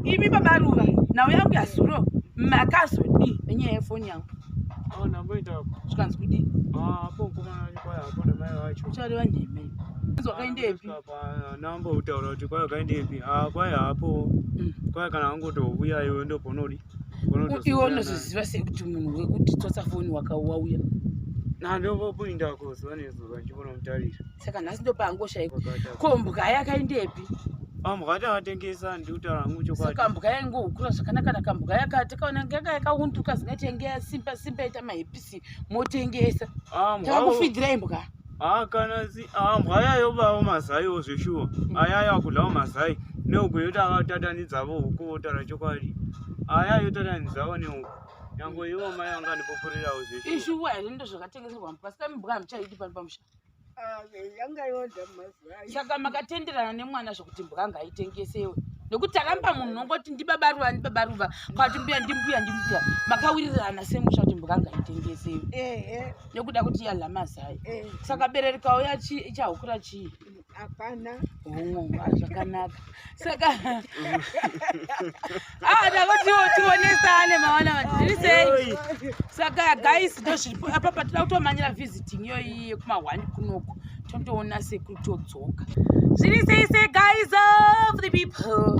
imi vaRuva nawo yangu yazuro makazodi nenyaya yefoni yangu namboita zvikanzi kudi hapo kumana kwaya hapo namai vacho uchareva nheme wakaendepi namboutaura kuti kwaya kaendepi kwaya hapo kwaya kana angotouya iwe ndoponodi iwe unozviziva sei kuti munhu wekuti tsotsa foni wakauya nandombopuindako zuva nezuva ndichibona mutarira saka nhasi ndopaangoshaiko ko mbuka yakaendepi mbuka takatengesa ndiutaura hangu chokwadi saka mbuka yaingokura zvakanaka naka mbuka yakatikaona yakaunduka zingatengea simba ita mahepisi motengesa takakufidhirai mbuka kana mbuka yayobawo mazaiwo zveshuwa ayaya kudlawo mazai neugweyota akatataниdzavo huku votaura chokwadi ayayotatanidzawo neuku yango iwo mai angandipopurirawo zveshuwa ishuwa here ndo zvakatengeserwa mbuka saka mbuka hamuchaidi pano pamusha saka makatenderana nemwana zvokuti mbuka ngaitengesewe nokuti takamba munhu nongoti ndibabaruva kwati mbuya ndimbuya makawirirana semusha kuti mbuka ngaitengesewe nekuda kuti yadla mazai saka bereri kauya ichahukura chii hapana zvakanaka saka tionesane mawana zviri sei saka guys ndozviripo apa patida kutomanyira visiting iyoyi yekumahwani kunoko totoona sekuru todzoka zviri sei guys of the people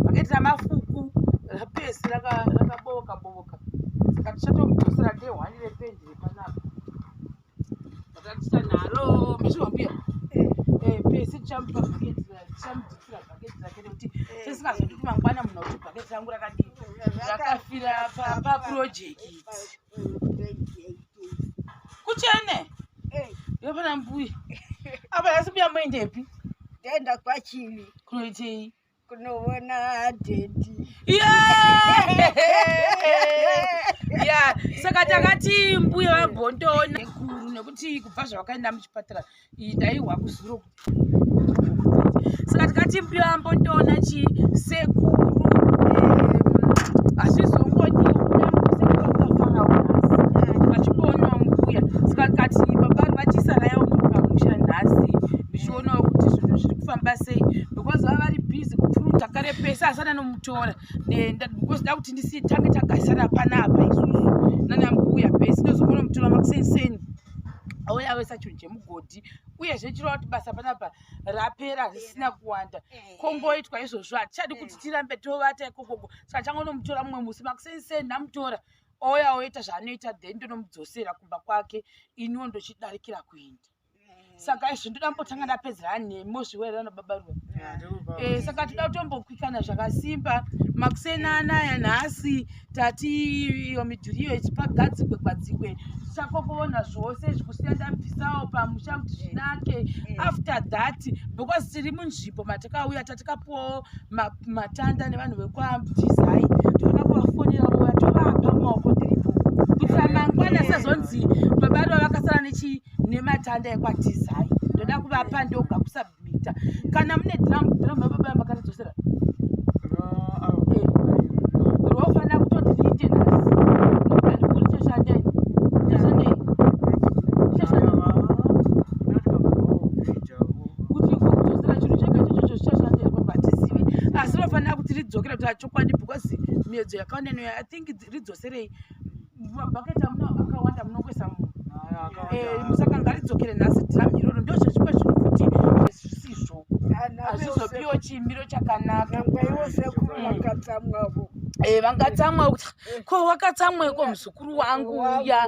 bhaketi ramafuku rapesi rakaboka saka tichatomudzosera ndehwani rependi repanapa nalo mezvivambuya pesi tichamupa bhaketi tichamudzisira bhaketi rake nekuti tisingazoti kumangwana munhu kuti bhaketi rangu rakadii rakafira papurojekiti kuchene yopana mbuya apa yasi mbuya moendepi ndaenda kwachivi kunoitei kunoona dhedhi saka takati mbuya vabhondoona kuru nekuti kubva zvavakaenda muchipatara ndaihwa kuzuro saka tikati mbuya vambondoona chisekuru hazvizongodiaafaraunhasi vachiboonawo mbuya saka tikati baba vachisarayawo muri pamusha nhasi vichionawo kuti zvinhu zviri kufamba sei because vava vari bhizi kupfuruta kare pese asana nomutora because da kuti ndisitange tagasara panapa isusu nanambuya bhesi ndozoona mutora makusenseni auya wesa chinhu chemugodhi uyezve chirova kuti basa panapa rapera risina kuwanda kongoitwa izvozvo hatichadi kuti tirambe tovata ikokoko saka changonomutora mumwe musi makusenseni namutora ouya oita zvaanoita then ndonomudzosera kumba kwake iniwo ndochidarikira kuenda saka izvo ndoda mbotanga ndapedzerana nemo zviwererana babaruva saka toda kutombokwikana zvakasimba makuseni anaya nhasi tati iyo midhuri iyo ichipagadzikwe tichakokoona zvose zvikusina ndabvisawo pamusha kuti zvinake after that because tiri munzvimbo matakauya tatikapuwawo matanda nevanhu vekwadizai toda kuvafonera voya tovapa mumaoko ndiripo kuitira mangwana sezonzi babaruva vakasara nematanda ekwadizai ndoda kuvapa ndoga kusabhimita kana mune dhiramu mababa makatidzosera rofanira kutoti riite nhasi nokandikuri choshandei kuti kudzosera chinhu chega chochocho chichashandei papa hatisivi asi rofanira kuti ridzokera kuti achokwadi because miedzo yakaonenoyo I think ridzoserei mabhaketi amuno akawanda munokwesa munhu musaka ngaridzokere nhasi dhiramu iroro ndozvezvimwe zvinhu kuti zvisizvo hazvizopiwo chimiro chakanaka vangatsamwa kuti ko wakatsamweko muzukuru wangu uya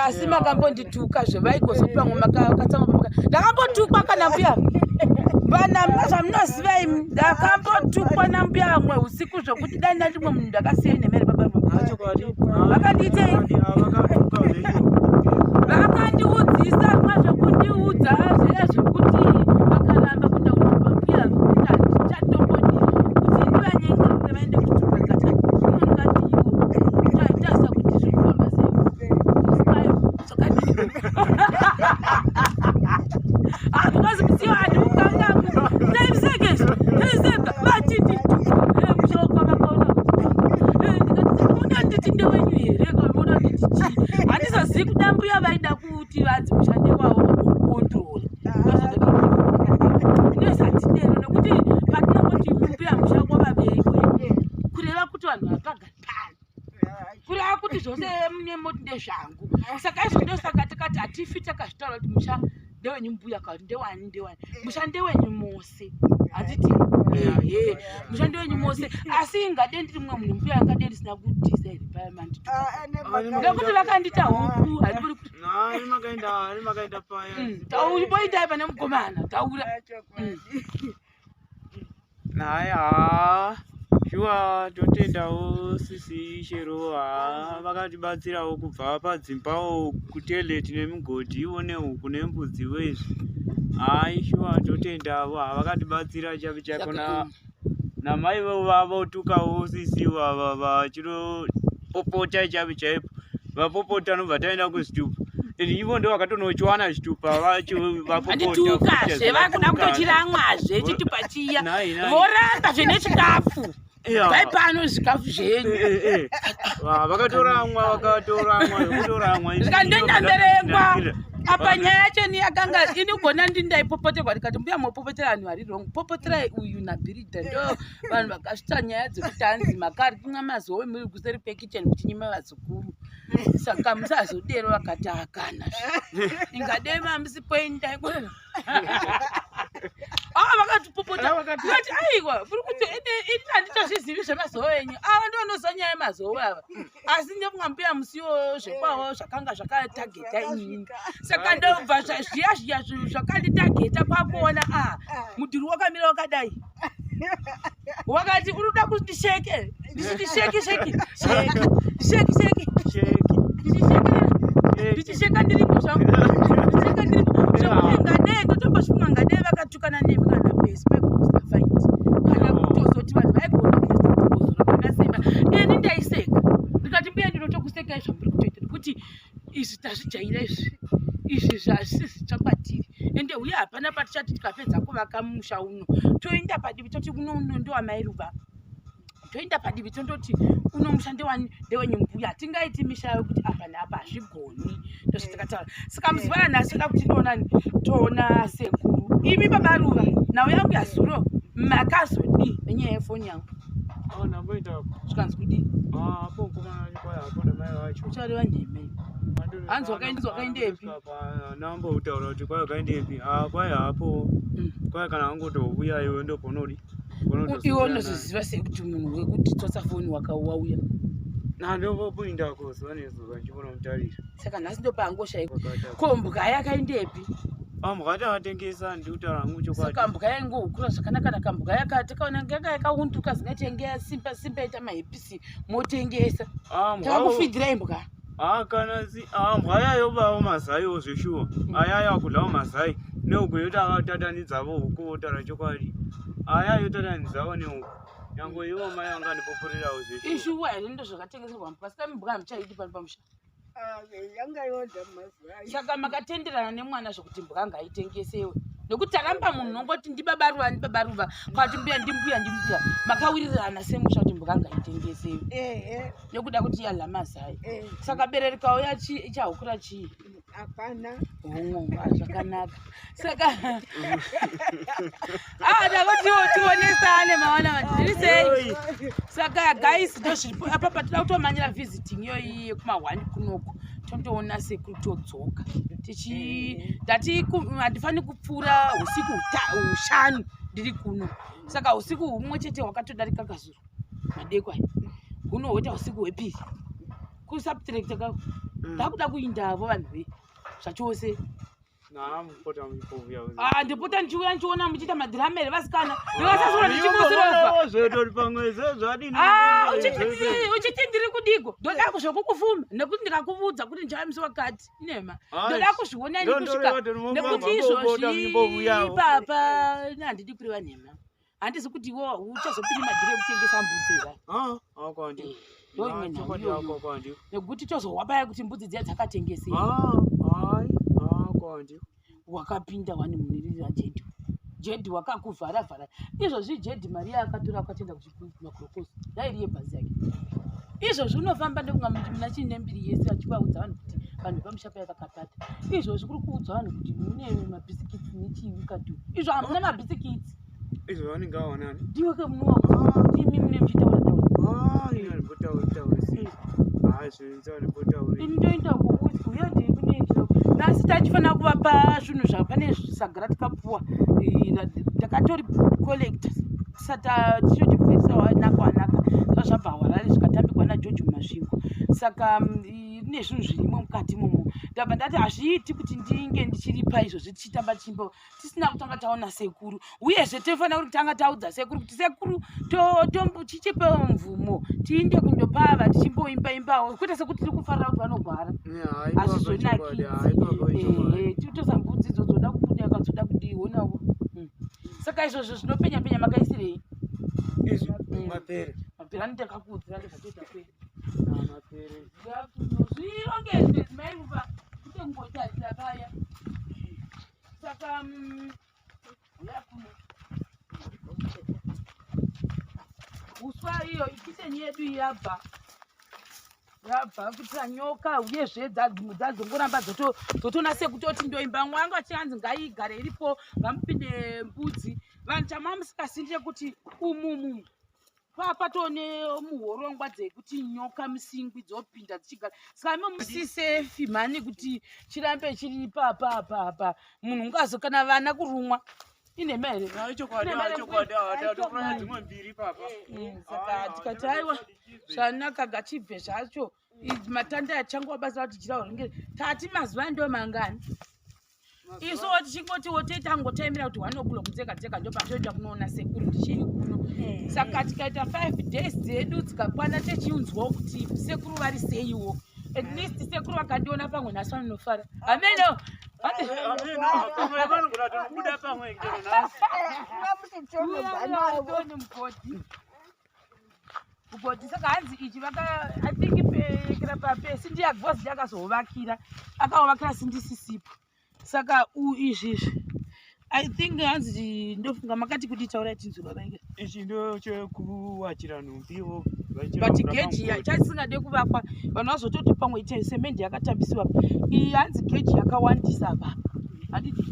asi makambondituka zvevaikozopiwa mwe makatsamwa ndakambotukwa kana mbuya vana zvamunoziva imi ndakambotukwa nambuya amwe usiku zvokuti dai ndandimwe munhu ndakasiyai nemere babaruva vakandiudzisa rimwe zvekundiudza zveya zvekuti vakaramba kuda kutupa mbuya kuti handichatomboni kuti ndivanyengera kuti vaende kutupa kati unongati iwo taitasa kuti zvikufamba sei sokadii because misiyo handiukangamu ndaivisegezvo ndaisega vatiti mushoko vakaona ndikati ndewenyu here kaona nditi chii handizozivi kuda mbuya vaida kuti vadzi mushande wavo kontrola izvose munemoti ndezvangu saka izvo ndosaka tikati hatifi takazvitaura kuti musha ndewenyu mbuya kuti ndewani musha ndewenyu mose hatiti musha ndewenyu mose asi ingade ndiri mumwe munhu mbuya angade ndisina kudhisa repairement ndekuti vakandita huku handiburi kuti makaenda paya tauriboitai pane mukomana taura naya shuwa totendawo sisi chero vakatibatsirawo kubva padzimbawo kuteleti nemigodhi iwo nehuku nembudzi wezvi shuwa totendawo vakatibatsira chapi chakona namai vavotukawo sisi vachiropopota chapi chaipo vapopota nobva taenda kuzvitupa ivo ndo vakatonochiwana zvitupa vapopotaandituukazve vakuda kutochiramwazve chitupa chiya voramba zvenechikafu vai pano zvikafu zvenyu vakatoramwa zvikandoenda mberengwa apa nyaya yacho ni yakanga inigona ndindaipopoterwa ndikati mbuya mopopotera vanhu vari wrong popoterai uyu nabhirida ndo vanhu vakasvita nyaya dzekuti hanzi makari kumwa mazowe muri kuseri pekicheni kuti nyima vazukuru saka musazodero vakati akana ingade mamisipoindai vakatipopota vakati aiwa kuri kuti ini handitozvizivi zvemazowe enyu ava ndonozanya yemazowe ava asi ndemumwe mbuya musiwo zvekwawo zvakanga zvakatageta inini saka ndobva zviya zvakanditageta kwakuona mudhuri wakamira wakadai wakati urikuda kuti ndisheke ndichisheka ndiripo zvangu ngadei ndotombosvumwa ngadei vakatukana nemi kana besi pekuzafaiti kana kutozoti vanhu vaigona kuisa kumbozora vakasimba ini ndaiseka ndikati mbuya ndinotokuseka izvo muri kutoita nekuti izvi tazvijaira izvi zvasisi chakwatiri ende uye hapana patichati tikapedza kuvaka musha uno toenda padivi toti uno ndowamaiRuva toenda padivi tondoti uno musha ndewenyu mbuya hatingaiti misha yokuti apa neapa hazvigoni ndozvatakataura saka muzuva ranhasi oda kuti ndionani toona sekuru imi vaRuva nhau yangu yazuro makazodi nenyaya yefoni yangu zvikanzi kudii uchareva nheme hanzi wakaindepi namboutaura kuti kwai wakaindepi kwai hapo kwai kana angotouya iwe ndoponori iwe unozviziva sei kuti munhu wekuti tsotsa foni wakauya nandopoinda kuzuva nezuva ndichibona mutarira saka nhasi ndopaangoshaikwa ko mbwa yakaindepi mbwa takatengesa ndiutaura hangu chokwadi saka mbwa yaingokura zvakanaka mbwa yakatakaona nganga yakaunduka zingati yange yasimba ita mahepisi motengesa takakufidhirai mbwa kana mbwa yayobawo mazaiwo zveshuwa ayaya kudlawo mazai nehuku yoti akatatanidzawo huku votaura chokwadi yotatanidzawo nehuku yango iwo mai angandipoporerawo zveshuwa ishuwa here ndo zvakatengeserwa pasika mbwa hamuchaidi pano pamusha saka makatenderana nemwana zvokuti mbwa ngaitengesewe nekuti taramba munhu nongoti ndibabaruva kwati mbuya ndimbuya makawirirana semusha kuti mbwa ngaitengesewe nekuda kuti yadla mazai saka berereka uya ichahukura chii hapana zvakanaka saka tionesane mawana vandiri sei saka guys ndozviripo apa patida kutomanyira visiting iyoyi yekumahwani kunoko tondoona sekuru todzoka handifani kupfuura usiku 5 ndiri kuno saka usiku humwe chete hwakatodarika kazuru madekwai huno hwoita usiku hwepiri kusubtract kako ndakuda kuindavo vanhu ve zvachose ndipota ndichiuya ndichiona muchiita madhiramere vasikana ndivasasura ndichimusirouchiti ndiri kudiko ndoda kuzvokukufuma nekuti ndikakuudza kuti ndichaimisi wakati nema ndoda kuzviona ini kusvika nekuti izvozvi papa handidi kureva nhema handisi kuti iwo uchazopindi madhiri ekutengesa mbudzi nekuti tozohwapaya kuti mbudzi dziya dzakatengesei wakapinda wani munirira jedhi wakakuvhara izvozvi jedhi mari yakatora akatenda kumakurokosi dairi yebhazi yake izvozvi unofamba ndokunga muna chii nembiri yese achivaudza vanhu kuti vanhu pamushapa yakakapata izvozvi kuri kuudza vanhu kuti mune mabhisikitsi nechivikatu izvo hamuna mabhisikitsi izvo vanenge awanani ndiweke munowa imi mune muchitaura Indoenda kuuya ndikuneitira nasi tachifana kuvapa zvinhu zvapane sagara tikapuwa takatori collector sata tichotibvisa wanaka zvabva hwarare zvikatambikwa nageorge mumasvingo saka ine zvinhu zvirimo mukati momo ndabva ndati hazviiti kuti ndinge ndichiripa izvozvi tichitamba chimbo tisina kutanga taona sekuru uyezve tofanira kuti tanga taudza sekuru kuti sekuru tichipewo mvumo tiinde kundopava tichimboimbaimbawo kwete sekuti tiri kufarira kuti vanogwara hazvizonakidzi titosambudzi idzozoda kubuda kadzoda kudiwonawo saka izvozvo zvinopenya makaisirei mapere anotakakuudzira ndezvatoita kwei zvirongezve naMaiRuva kuti ngotarisa paya saka uswa iyo ikiteni yedu yabva kuitira nyoka uyezve dzadzongoramba dzotonase kutoti ndoimba mwangu achinzi ngaigare iripo vamupinde mbudzi vanhu chama musikasindire kuti umumu patone muhorongwa dzekuti nyoka musingwi dzopinda dzichigara saka musise mhani kuti chirambe chiri papa munhu ngazo kana vana kurumwa ine mere saka tikati aiwa zvanaka gachibve zvacho matanda achangova basa kuti chira uringire tati mazuva ndo mangani isu tichingotiwo toitangotaimira kuti wanobula kudzeka ndopatoita kunoona sekuru tichii kuno saka tikaita 5 days dzedu dzikakwana techiunzwawo kuti sekuru vari seiwo at least sekuru vakandiona pamwe nhasi vanonofara ameno mugodi saka hanzi ichi athink papesi ndiagvozi yakazovakira akaovakira sindisisipo saka izvizvi I think hanzi ndofunga makati kuti taura tinzura vainge ichi ndo chekuwachira nhumbiwo but geji chasingade kuvakwa vanhu vazototi pamwe semendi yakatambisiwa iyi hanzi geji yakawandisa baba handiti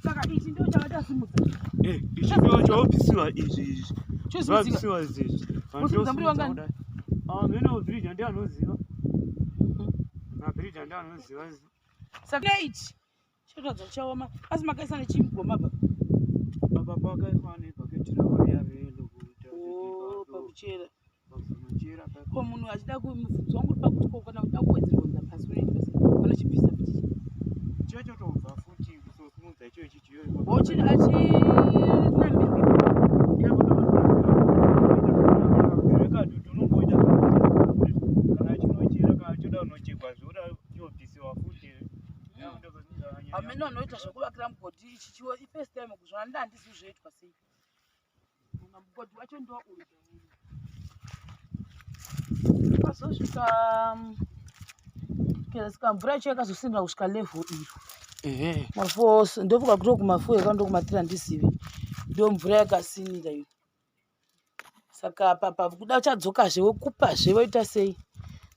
saka ichi ndo chavatasimudza ichi ndo chaopisiwa izvi zvavisiwa izvi usimudza muri wangani mene bridge ndianoziva mabridge ndianoziva saka ichi chotodza chaoma asi makaisa nechimugoma baba pakaiswa nebhaketi ravo yavelo pakuchera ko munhu achida kumuvhudzi wangu uri pakuti kokana kuda kuwedzerwa pasi vanochibvisa futi chotobva futi kusosimudza icho ichichiyo amene anoita zvekuvakira mugodhi ichichiwo ifirst time kuzvona ndandisi zvoitwa sei mugodhi wacho ndo uyu akazosvika sika mvura yacho yakazosindira kusvika level iro mafuo ndofunga kuti kumafuo yakandokumatira ndisivi ndo mvura yakasinira iyo saka papa kuda chadzokazve wokupazve woita sei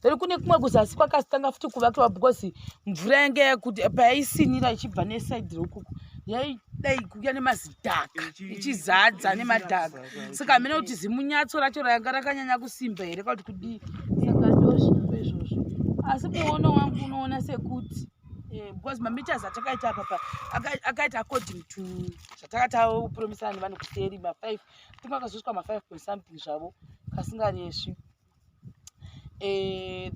Deri kune kumwe kuzasi kwakazitanga futi kuvakwa because mvura yange yakuti paisinira ichibva neside rokuku yaidai kuya nemazidhaka ichizadza nemadhaka saka mene kuti zimunyatso racho ranga rakanyanya kusimba here kuti kudii saka ndosvipa izvozvo asi muono wangu unoona sekuti because mameters atakaita papa akaita according to zvatakatapromisana nevanhu kuseri ma5 tinga akazosvika ma5 point something zvavo kasingaresvi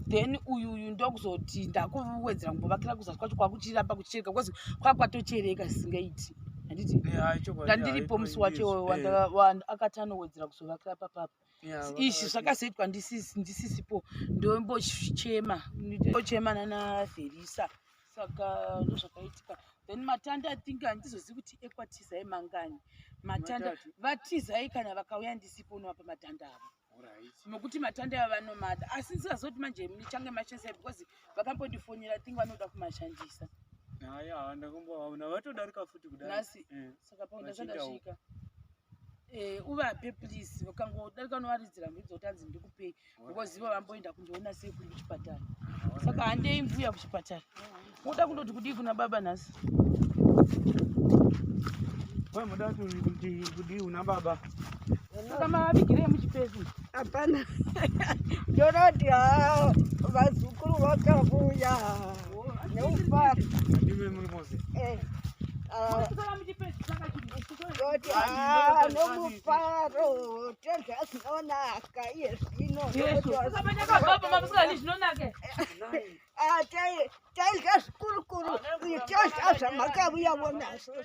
then uyu ndokuzoti ndakuwedzera kumbovakira kuzasi kwacho kwakuchiramba kuchereka because kwakwatochereka zisingaiti handiti ndandiripo musi wacho akati anowedzera kuzovakira papapa izvi zvakazoitwa ndisisipo ndombochema nanaverisa saka ndozvakaitika then matanda I think handizozivi kuti ekwatiza emangani matanda vatizai kana vakauya ndisipo novapa matanda avo nokuti matanda ava vanomada asi ndisingazoti manje muchange mashandisa because vakambondifonera I think vanoda kumashandisa ndakambovaona vatodarika futi kudasi saka paunda zvadasvika uvape please ukangodarika unovaridzira mhuri dzotanzi ndikupei because ivo vamboenda kundoona sei kuri kuchipatara saka handei mvuya kuchipatara moda kundoti kudii kuna baba nhasi muda kuti kudii una baba saka mavigirei muchipesi hapana ndinoti vazukuru vakavuya neufaro. Ndime muri mose. Kuti nomufaro tega zvinonaka iye zvino taidya zvikurukuru tozva zvamakavuya vonazvo.